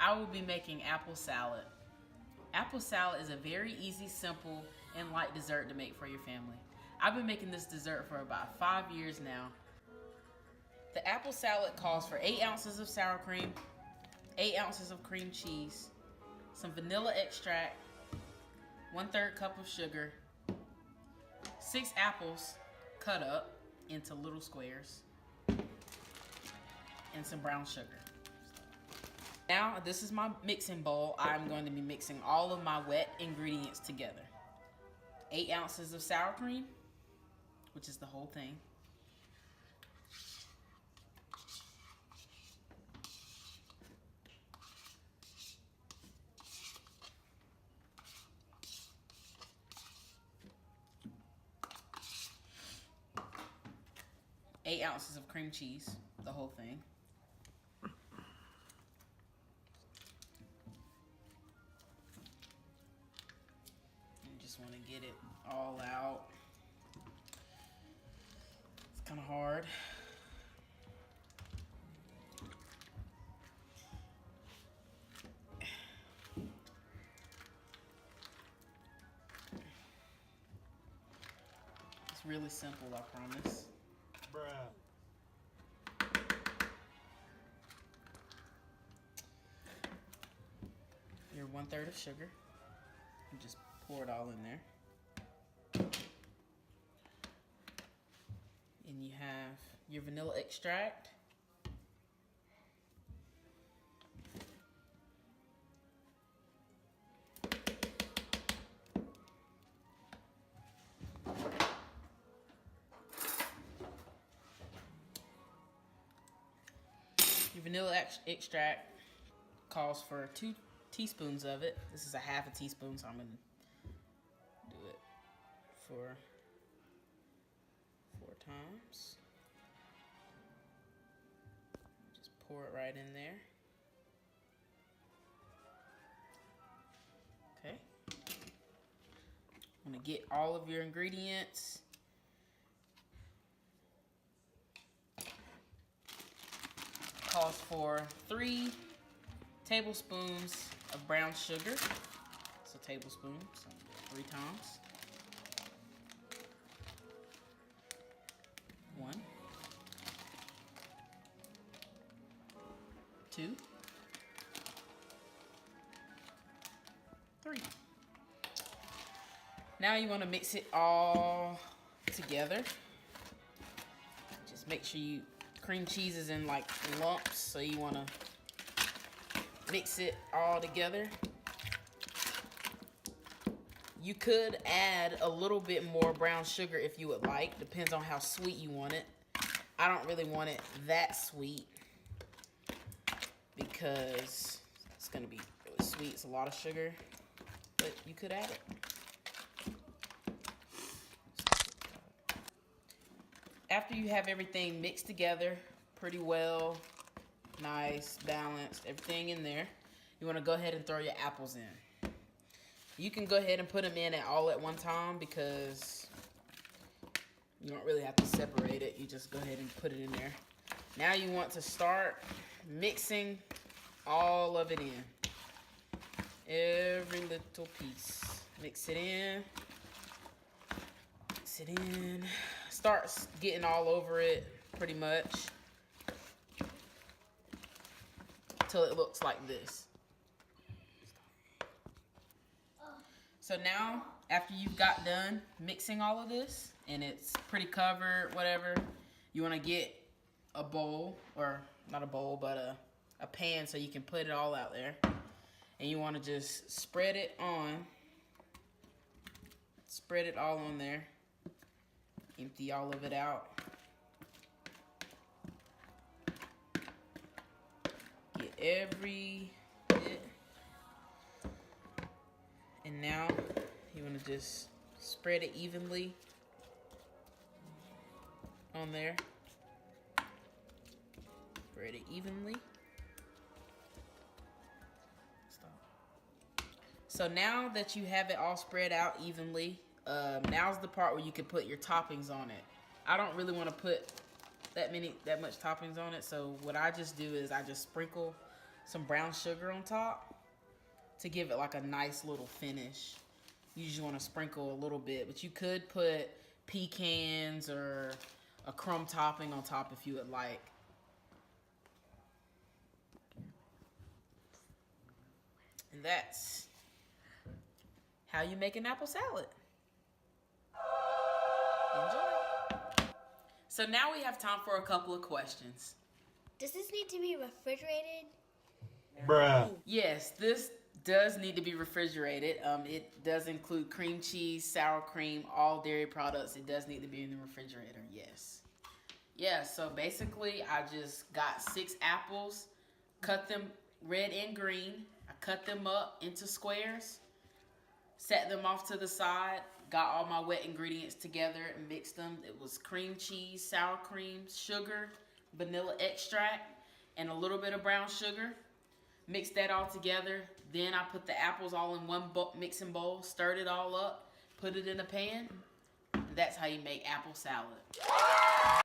I will be making apple salad. Apple salad is a very easy, simple, and light dessert to make for your family. I've been making this dessert for about 5 years now. The apple salad calls for 8 ounces of sour cream, 8 ounces of cream cheese, some vanilla extract, 1/3 cup of sugar, 6 apples cut up into little squares, and some brown sugar. Now, this is my mixing bowl. I'm going to be mixing all of my wet ingredients together. 8 ounces of sour cream, which is the whole thing. 8 ounces of cream cheese, the whole thing. You just want to get it all out. It's kind of hard. It's really simple, I promise. Your 1/3 of sugar. You just pour it all in there. And you have your vanilla extract. Your vanilla extract calls for 2 teaspoons of it. This is a 1/2 teaspoon, so I'm going to do it for 4 times. Just pour it right in there. Okay. I'm going to get all of your ingredients. Calls for 3 tablespoons of brown sugar. It's a tablespoon, so I'm gonna do it 3 times. 1, 2, 3. Now you want to mix it all together. Just make sure cream cheese is in like lumps, so you want to mix it all together. You could add a little bit more brown sugar if you would like. Depends on how sweet you want it. I don't really want it that sweet because it's going to be really sweet. It's a lot of sugar, but you could add it. After you have everything mixed together pretty well, nice, balanced, everything in there, you want to go ahead and throw your apples in. You can go ahead and put them in all at one time because you don't really have to separate it. You just go ahead and put it in there. Now you want to start mixing all of it in. Every little piece. Mix it in. Mix it in. Starts getting all over it pretty much till it looks like this. So now, after you've got done mixing all of this and it's pretty covered, whatever, you want to get a bowl, or not a bowl, but a pan so you can put it all out there. And you want to just spread it on. Spread it all on there. Empty all of it out. Get every bit. And now you want to just spread it evenly on there. Spread it evenly. Stop. So now that you have it all spread out evenly, now's the part where you can put your toppings on it. I don't really want to put that much toppings on it, so what I just do is I just sprinkle some brown sugar on top to give it like a nice little finish. You just want to sprinkle a little bit, but you could put pecans or a crumb topping on top if you would like. And that's how you make an apple salad. Enjoy. So now we have time for a couple of questions. Does this need to be refrigerated? Bruh. Yes, this does need to be refrigerated. It does include cream cheese, sour cream, all dairy products. It does need to be in the refrigerator, yes. Yeah, so basically I just got 6 apples, cut them red and green. I cut them up into squares, set them off to the side, got all my wet ingredients together and mixed them. It was cream cheese, sour cream, sugar, vanilla extract, and a little bit of brown sugar. Mixed that all together. Then I put the apples all in one mixing bowl, stirred it all up, put it in a pan. And that's how you make apple salad.